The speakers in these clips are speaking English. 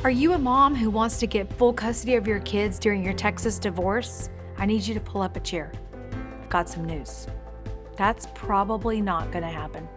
Are you a mom who wants to get full custody of your kids during your Texas divorce? I need you to pull up a chair. I've got some news. That's probably not going to happen.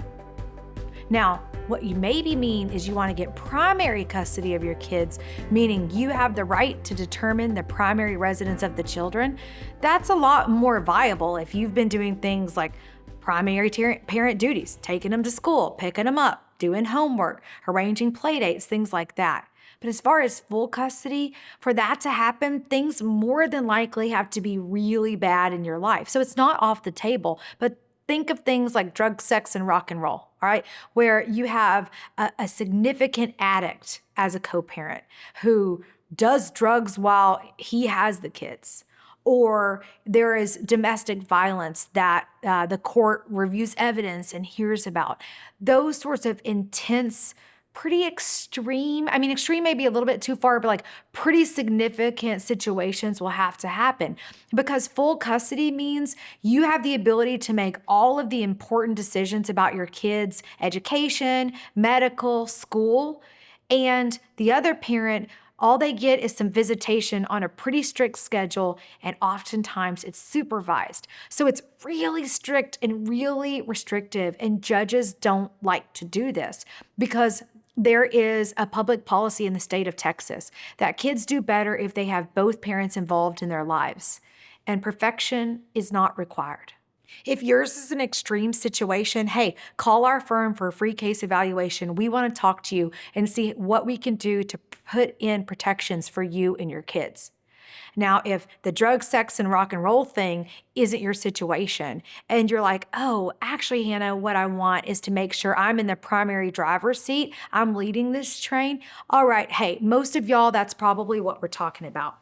Now, what you maybe mean is you want to get primary custody of your kids, meaning you have the right to determine the primary residence of the children. That's a lot more viable if you've been doing things like primary parent duties, taking them to school, picking them up, doing homework, arranging play dates, things like that. But as far as full custody, for that to happen, things more than likely have to be really bad in your life. So it's not off the table, but think of things like drug, sex, and rock and roll, all right? Where you have a significant addict as a co-parent who does drugs while he has the kids. Or there is domestic violence that the court reviews evidence and hears about. Those sorts of intense, pretty extreme, extreme may be a little bit too far, but like pretty significant situations will have to happen because full custody means you have the ability to make all of the important decisions about your kids' education, medical, school, and the other parent, all they get is some visitation on a pretty strict schedule, and oftentimes it's supervised. So it's really strict and really restrictive, and judges don't like to do this because there is a public policy in the state of Texas that kids do better if they have both parents involved in their lives, and perfection is not required. If yours is an extreme situation, hey, call our firm for a free case evaluation. We want to talk to you and see what we can do to put in protections for you and your kids. Now, if the drug, sex, and rock and roll thing isn't your situation, and you're like, oh, actually, Hannah, what I want is to make sure I'm in the primary driver's seat, I'm leading this train. All right, hey, most of y'all, that's probably what we're talking about.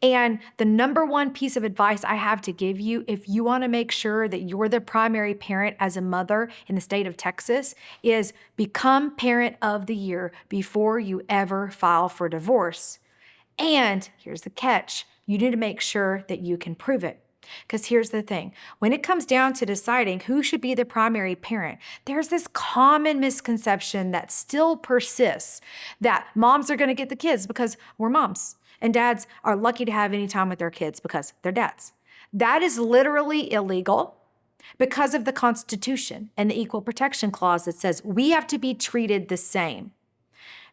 And the number one piece of advice I have to give you, if you want to make sure that you're the primary parent as a mother in the state of Texas, is become parent of the year before you ever file for divorce. And here's the catch. You need to make sure that you can prove it. Because here's the thing. When it comes down to deciding who should be the primary parent, there's this common misconception that still persists that moms are going to get the kids because we're moms, and dads are lucky to have any time with their kids because they're dads. That is literally illegal because of the Constitution and the Equal Protection Clause that says we have to be treated the same.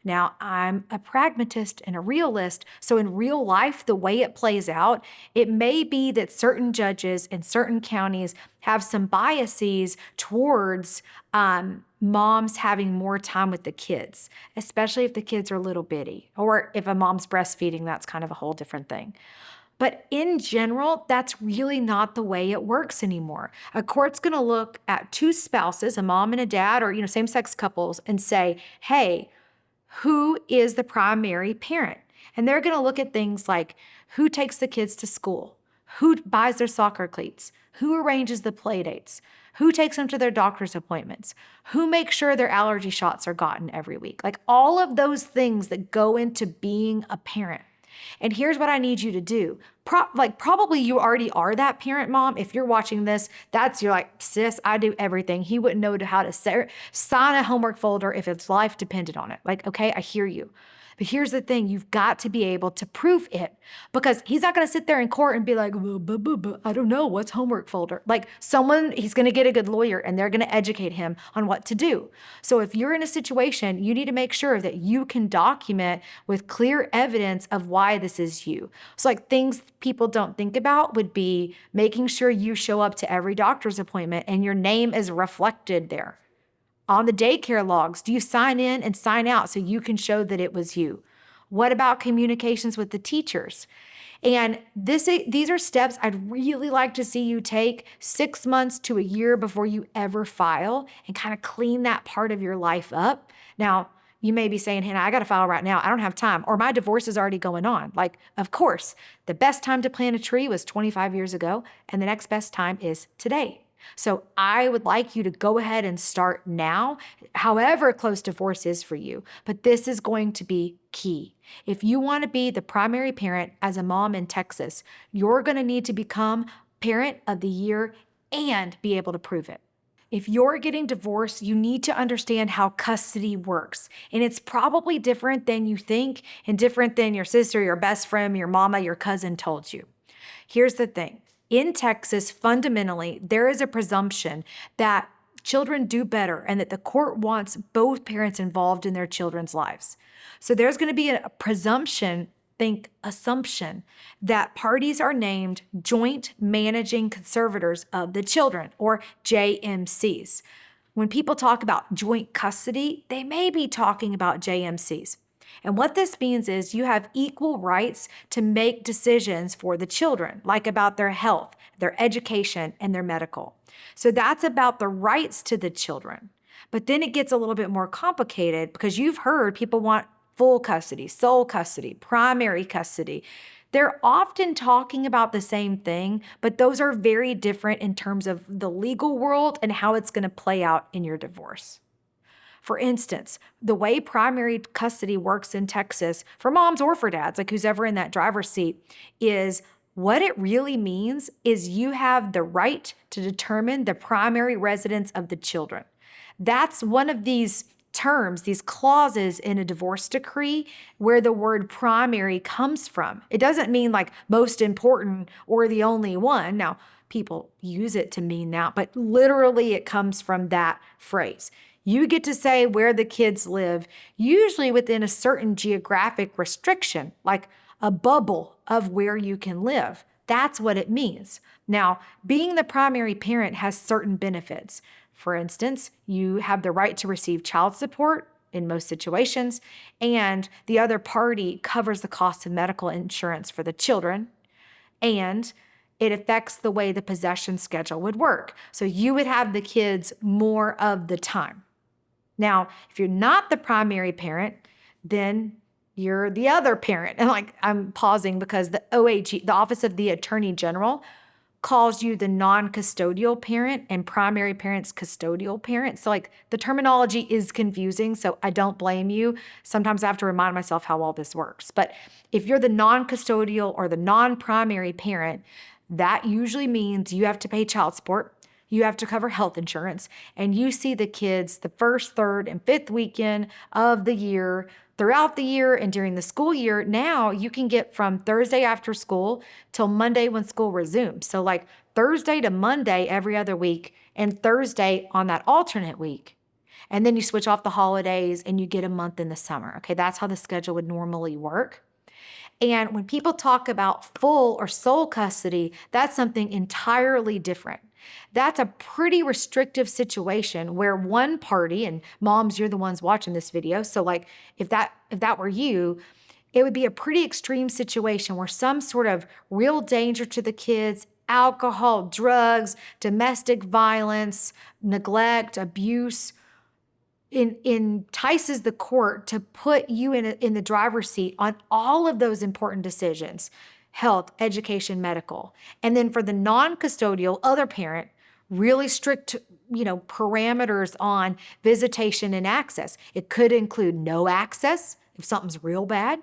Now, I'm a pragmatist and a realist, so in real life, the way it plays out, it may be that certain judges in certain counties have some biases towards moms having more time with the kids, especially if the kids are little bitty, or if a mom's breastfeeding, that's kind of a whole different thing. But in general, that's really not the way it works anymore. A court's going to look at two spouses, a mom and a dad, or same-sex couples, and say, hey, who is the primary parent? And they're going to look at things like who takes the kids to school, who buys their soccer cleats, who arranges the play dates, who takes them to their doctor's appointments, who makes sure their allergy shots are gotten every week. Like all of those things that go into being a parent. And here's what I need you to do. Probably you already are that parent, mom. If you're watching this, you're like, sis, I do everything. He wouldn't know how to sign a homework folder if his life depended on it. Like, okay, I hear you. But here's the thing, you've got to be able to prove it because he's not going to sit there in court and be like, well, I don't know, what's homework folder? He's going to get a good lawyer and they're going to educate him on what to do. So if you're in a situation, you need to make sure that you can document with clear evidence of why this is you. So things people don't think about would be making sure you show up to every doctor's appointment and your name is reflected there. On the daycare logs, do you sign in and sign out so you can show that it was you? What about communications with the teachers? And these are steps I'd really like to see you take 6 months to a year before you ever file and kind of clean that part of your life up. Now, you may be saying, Hannah, I got to file right now. I don't have time. Or my divorce is already going on. Of course, the best time to plant a tree was 25 years ago, and the next best time is today. So I would like you to go ahead and start now, however close divorce is for you. But this is going to be key. If you want to be the primary parent as a mom in Texas, you're going to need to become parent of the year and be able to prove it. If you're getting divorced, you need to understand how custody works. And it's probably different than you think and different than your sister, your best friend, your mama, your cousin told you. Here's the thing. In Texas, fundamentally, there is a presumption that children do better and that the court wants both parents involved in their children's lives. So there's going to be a presumption, think assumption, that parties are named joint managing conservators of the children, or JMCs. When people talk about joint custody, they may be talking about JMCs. And what this means is you have equal rights to make decisions for the children, like about their health, their education, and their medical. So that's about the rights to the children. But then it gets a little bit more complicated because you've heard people want full custody, sole custody, primary custody. They're often talking about the same thing, but those are very different in terms of the legal world and how it's going to play out in your divorce. For instance, the way primary custody works in Texas, for moms or for dads, like who's ever in that driver's seat, is what it really means is you have the right to determine the primary residence of the children. That's one of these terms, these clauses in a divorce decree where the word primary comes from. It doesn't mean like most important or the only one. Now, people use it to mean that, but literally it comes from that phrase. You get to say where the kids live, usually within a certain geographic restriction, like a bubble of where you can live. That's what it means. Now, being the primary parent has certain benefits. For instance, you have the right to receive child support in most situations, and the other party covers the cost of medical insurance for the children, and it affects the way the possession schedule would work. So you would have the kids more of the time. Now, if you're not the primary parent, then you're the other parent. And I'm pausing because the OAG, the Office of the Attorney General, calls you the non-custodial parent and primary parent's custodial parent. So the terminology is confusing, so I don't blame you. Sometimes I have to remind myself how all this works. But if you're the non-custodial or the non-primary parent, that usually means you have to pay child support, you have to cover health insurance, and you see the kids the first, third, and fifth weekend of the year, throughout the year, and during the school year. Now you can get from Thursday after school till Monday when school resumes. So Thursday to Monday every other week and Thursday on that alternate week. And then you switch off the holidays and you get a month in the summer. Okay, that's how the schedule would normally work. And when people talk about full or sole custody, that's something entirely different. That's a pretty restrictive situation where one party, and moms, you're the ones watching this video, so if that were you, it would be a pretty extreme situation where some sort of real danger to the kids, alcohol, drugs, domestic violence, neglect, abuse, entices the court to put you in the driver's seat on all of those important decisions: health, education, medical. And then for the non-custodial other parent, really strict, parameters on visitation and access. It could include no access if something's real bad,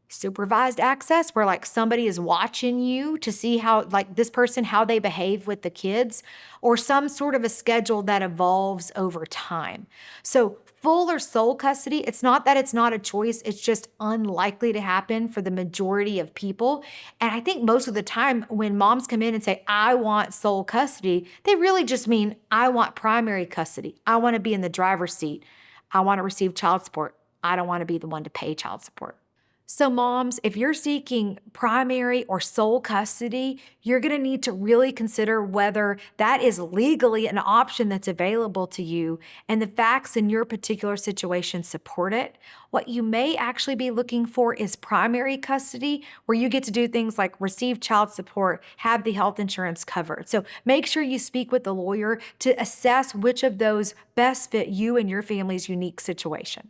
supervised access where somebody is watching you to see how this person, how they behave with the kids, or some sort of a schedule that evolves over time. So full or sole custody, it's not that it's not a choice, it's just unlikely to happen for the majority of people. And I think most of the time when moms come in and say, I want sole custody, they really just mean, I want primary custody. I want to be in the driver's seat. I want to receive child support. I don't want to be the one to pay child support. So moms, if you're seeking primary or sole custody, you're going to need to really consider whether that is legally an option that's available to you and the facts in your particular situation support it. What you may actually be looking for is primary custody, where you get to do things like receive child support, have the health insurance covered. So make sure you speak with the lawyer to assess which of those best fit you and your family's unique situation.